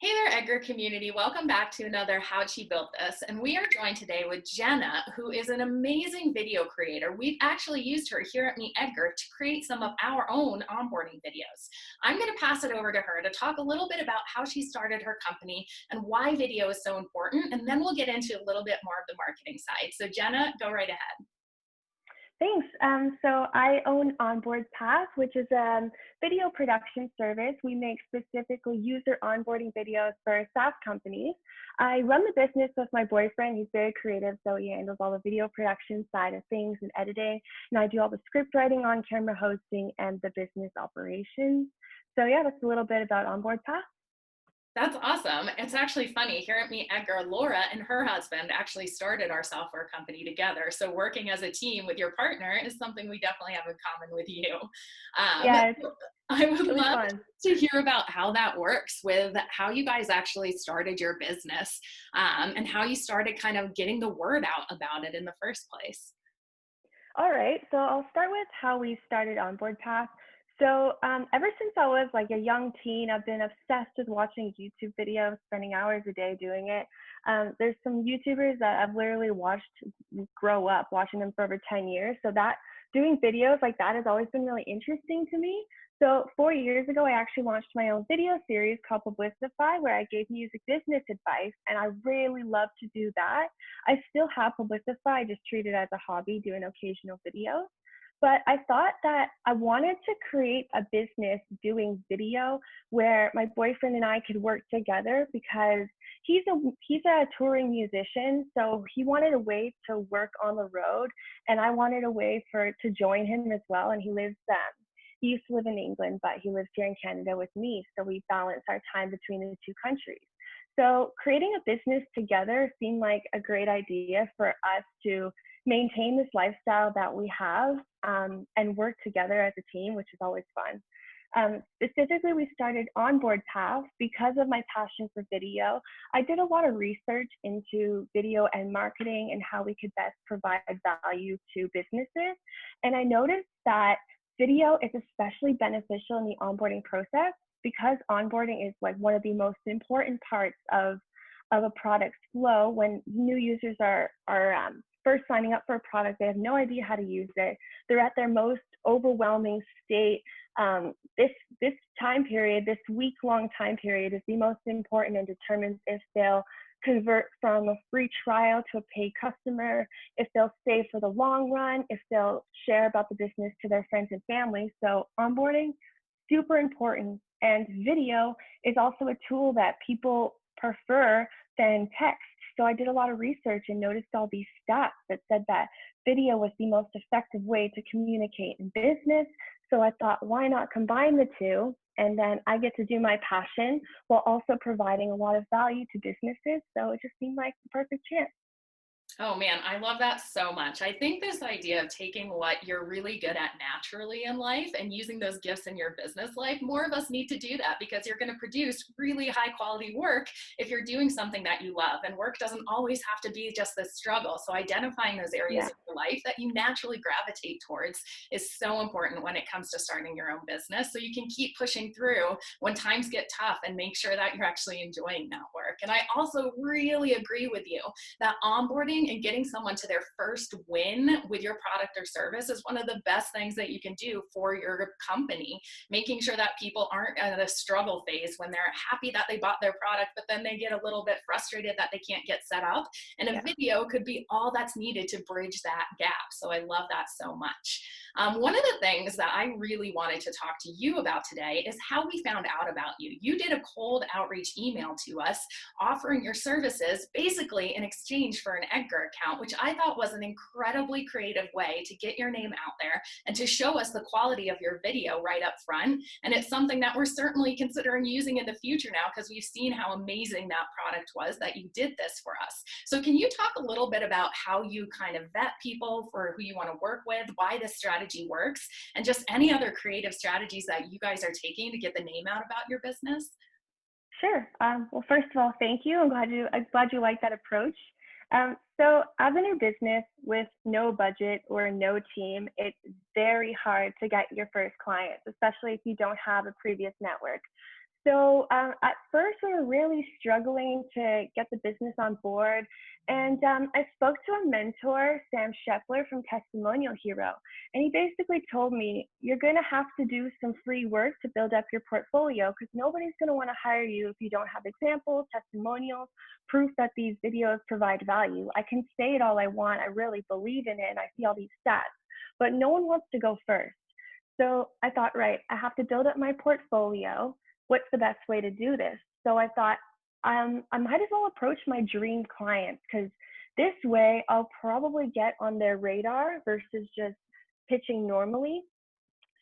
Hey there, Edgar community. Welcome back to another How'd She Built This? And we are joined today with Jenna, who is an amazing video creator. We've actually used her here at Meet Edgar to create some of our own onboarding videos. I'm going to pass it over to her to talk a little bit about how she started her company and why video is so important. And then we'll get into a little bit more of the marketing side. So Jenna, go right ahead. Thanks. So I own Onboard Path, which is a video production service. We make specifically user onboarding videos for SaaS companies. I run the business with my boyfriend. He's very creative, so he handles all the video production side of things and editing. And I do all the script writing, on-camera hosting, and the business operations. So yeah, that's a little bit about Onboard Path. That's awesome. It's actually funny. Here at Meet Edgar, Laura and her husband actually started our software company together. So working as a team with your partner is something we definitely have in common with you. Yeah, it's I would really love fun. to hear about how that works with how you guys actually started your business and how you started kind of getting the word out about it in the first place. All right, so I'll start with how we started Onboard Path. So ever since I was like a young teen, I've been obsessed with watching YouTube videos, spending hours a day doing it. There's some YouTubers that I've literally watched grow up, watching them for over 10 years. So that doing videos like that has always been really interesting to me. So 4 years ago, I actually launched my own video series called Publicify, where I gave music business advice, and I really love to do that. I still have Publicify, I just treat it as a hobby, doing occasional videos. But I thought that I wanted to create a business doing video where my boyfriend and I could work together because he's a touring musician, so he wanted a way to work on the road, and I wanted a way to join him as well. And he used to live in England, but he lives here in Canada with me, so we balance our time between the two countries. So creating a business together seemed like a great idea for us to maintain this lifestyle that we have and work together as a team, which is always fun. Specifically, we started Onboard Path because of my passion for video. I did a lot of research into video and marketing and how we could best provide value to businesses. And I noticed that video is especially beneficial in the onboarding process because onboarding is like one of the most important parts of a product's flow. When new users are first signing up for a product, they have no idea how to use it. They're at their most overwhelming state. This time period, this week-long time period, is the most important and determines if they'll convert from a free trial to a paid customer, if they'll stay for the long run, if they'll share about the business to their friends and family. So onboarding, super important. And video is also a tool that people prefer than text. So I did a lot of research and noticed all these stats that said that video was the most effective way to communicate in business. So I thought, why not combine the two? And then I get to do my passion while also providing a lot of value to businesses. So it just seemed like the perfect chance. Oh man, I love that so much. I think this idea of taking what you're really good at naturally in life and using those gifts in your business life, more of us need to do that because you're going to produce really high quality work if you're doing something that you love. And work doesn't always have to be just this struggle. So identifying those areas Yeah. of your life that you naturally gravitate towards is so important when it comes to starting your own business. So you can keep pushing through when times get tough and make sure that you're actually enjoying that work. And I also really agree with you that onboarding and getting someone to their first win with your product or service is one of the best things that you can do for your company. Making sure that people aren't in a struggle phase when they're happy that they bought their product, but then they get a little bit frustrated that they can't get set up. And a Yeah. video could be all that's needed to bridge that gap. So I love that so much. One of the things that I really wanted to talk to you about today is how we found out about you. You did a cold outreach email to us offering your services basically in exchange for an Edgar account, which I thought was an incredibly creative way to get your name out there and to show us the quality of your video right up front. And it's something that we're certainly considering using in the future now because we've seen how amazing that product was that you did this for us. So can you talk a little bit about how you kind of vet people for who you want to work with, why this strategy works, and just any other creative strategies that you guys are taking to get the name out about your business? Sure. Well, first of all, thank you. I'm glad you like that approach. So as a new business with no budget or no team, it's very hard to get your first clients, especially if you don't have a previous network. So at first, we were really struggling to get the business on board. And I spoke to a mentor, Sam Shepler from Testimonial Hero. And he basically told me, you're going to have to do some free work to build up your portfolio because nobody's going to want to hire you if you don't have examples, testimonials, proof that these videos provide value. I can say it all I want. I really believe in it. And I see all these stats, but no one wants to go first. So I thought, right, I have to build up my portfolio. What's the best way to do this? So I thought, I might as well approach my dream clients because this way I'll probably get on their radar versus just pitching normally.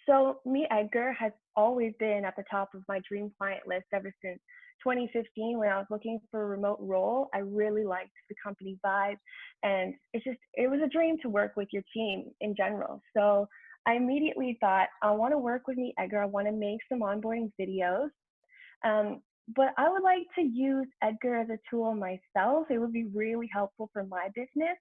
So me, Edgar, has always been at the top of my dream client list ever since 2015 when I was looking for a remote role. I really liked the company vibe, and it was a dream to work with your team in general. So I immediately thought, I want to work with me, Edgar. I want to make some onboarding videos. Um, but I would like to use Edgar as a tool myself. It would be really helpful for my business.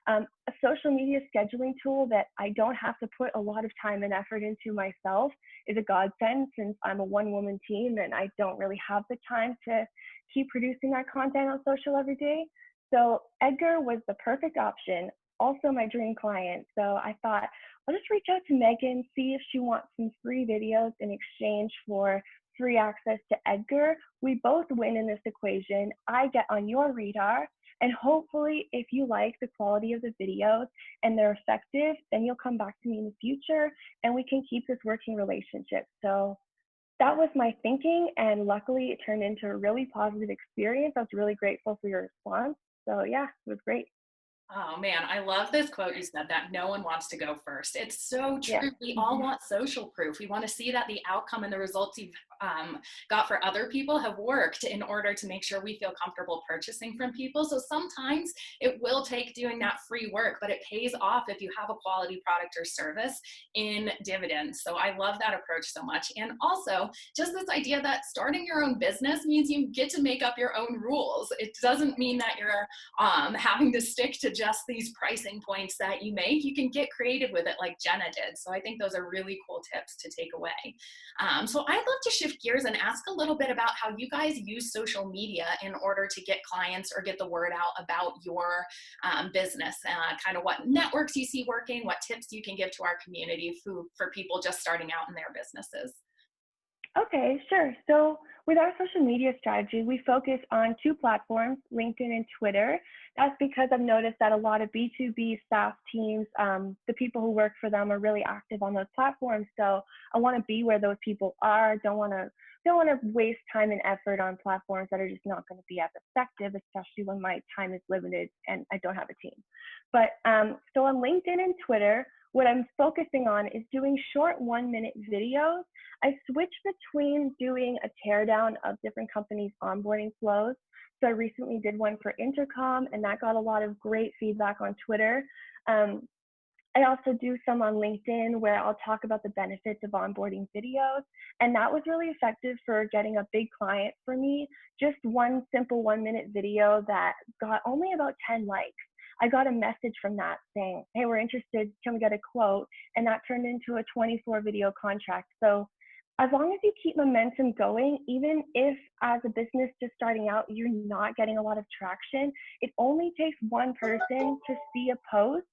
A social media scheduling tool that I don't have to put a lot of time and effort into myself is a godsend since I'm a one-woman team and I don't really have the time to keep producing that content on social every day. So Edgar was the perfect option, also my dream client. So I thought, I'll just reach out to Megan, see if she wants some free videos in exchange for free access to Edgar. We both win in this equation. I get on your radar, and hopefully, if you like the quality of the videos and they're effective, then you'll come back to me in the future and we can keep this working relationship. So that was my thinking, and luckily it turned into a really positive experience. I was really grateful for your response. So yeah, it was great. Oh man, I love this quote you said that no one wants to go first. It's so Yeah. true. We all want social proof. We want to see that the outcome and the results you've got for other people have worked in order to make sure we feel comfortable purchasing from people. So sometimes it will take doing that free work, but it pays off if you have a quality product or service in dividends. So I love that approach so much. And also just this idea that starting your own business means you get to make up your own rules. It doesn't mean that you're having to stick to just these pricing points that you make. You can get creative with it like Jenna did. So I think those are really cool tips to take away. So I'd love to shift gears and ask a little bit about how you guys use social media in order to get clients or get the word out about your business, kind of what networks you see working, what tips you can give to our community for people just starting out in their businesses. Okay, sure. So with our social media strategy, we focus on two platforms, LinkedIn and Twitter. That's because I've noticed that a lot of B2B staff teams, the people who work for them are really active on those platforms. So I want to be where those people are. Don't want to waste time and effort on platforms that are just not going to be as effective, especially when my time is limited and I don't have a team. But so on LinkedIn and Twitter, what I'm focusing on is doing short 1-minute videos. I switch between doing a teardown of different companies' onboarding flows. So I recently did one for Intercom, and that got a lot of great feedback on Twitter. Um, I also do some on LinkedIn where I'll talk about the benefits of onboarding videos. And that was really effective for getting a big client for me. Just one simple 1-minute video that got only about 10 likes. I got a message from that saying, hey, we're interested, can we get a quote? And that turned into a 24 video contract. So as long as you keep momentum going, even if as a business just starting out, you're not getting a lot of traction, it only takes one person to see a post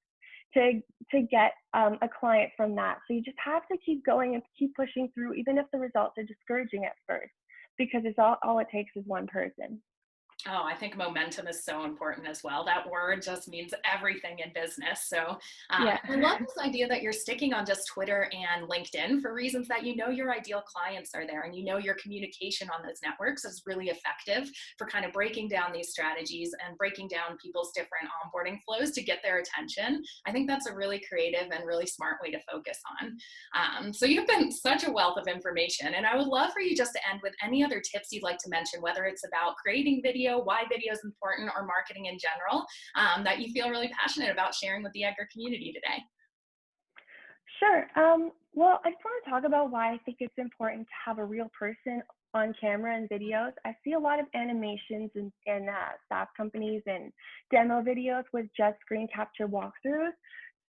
to get a client from that. So you just have to keep going and keep pushing through, even if the results are discouraging at first, because it's all it takes is one person. Oh, I think momentum is so important as well. That word just means everything in business. So Yeah. I love this idea that you're sticking on just Twitter and LinkedIn for reasons that you know your ideal clients are there and you know your communication on those networks is really effective for kind of breaking down these strategies and breaking down people's different onboarding flows to get their attention. I think that's a really creative and really smart way to focus on. So you've been such a wealth of information, and I would love for you just to end with any other tips you'd like to mention, whether it's about creating video, why video is important, or marketing in general, that you feel really passionate about sharing with the Edgar community today. Sure. Well, I just want to talk about why I think it's important to have a real person on camera and videos. I see a lot of animations in SaaS companies and demo videos with just screen capture walkthroughs.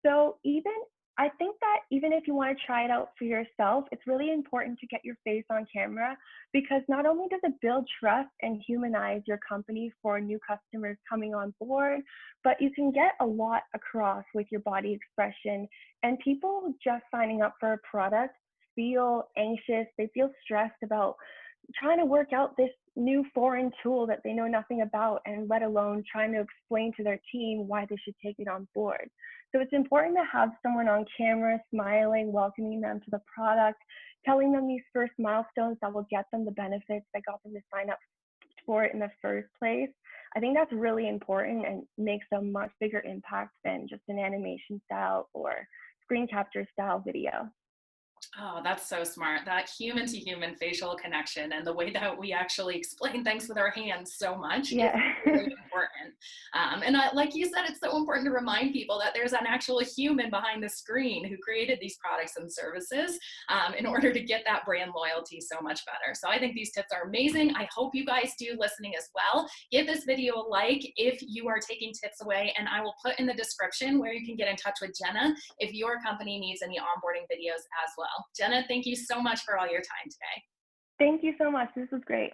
So even I think that even if you want to try it out for yourself, it's really important to get your face on camera because not only does it build trust and humanize your company for new customers coming on board, but you can get a lot across with your body expression. And people just signing up for a product feel anxious, they feel stressed about trying to work out this new foreign tool that they know nothing about, and let alone trying to explain to their team why they should take it on board. So it's important to have someone on camera smiling, welcoming them to the product, telling them these first milestones that will get them the benefits that got them to sign up for it in the first place. I think that's really important and makes a much bigger impact than just an animation style or screen capture style video. Oh, that's so smart. That human to human facial connection and the way that we actually explain things with our hands so much is Yeah. really important. Like you said, it's so important to remind people that there's an actual human behind the screen who created these products and services in order to get that brand loyalty so much better. So I think these tips are amazing. I hope you guys do listening as well. Give this video a like if you are taking tips away, and I will put in the description where you can get in touch with Jenna if your company needs any onboarding videos as well. Jenna, thank you so much for all your time today. Thank you so much. This was great.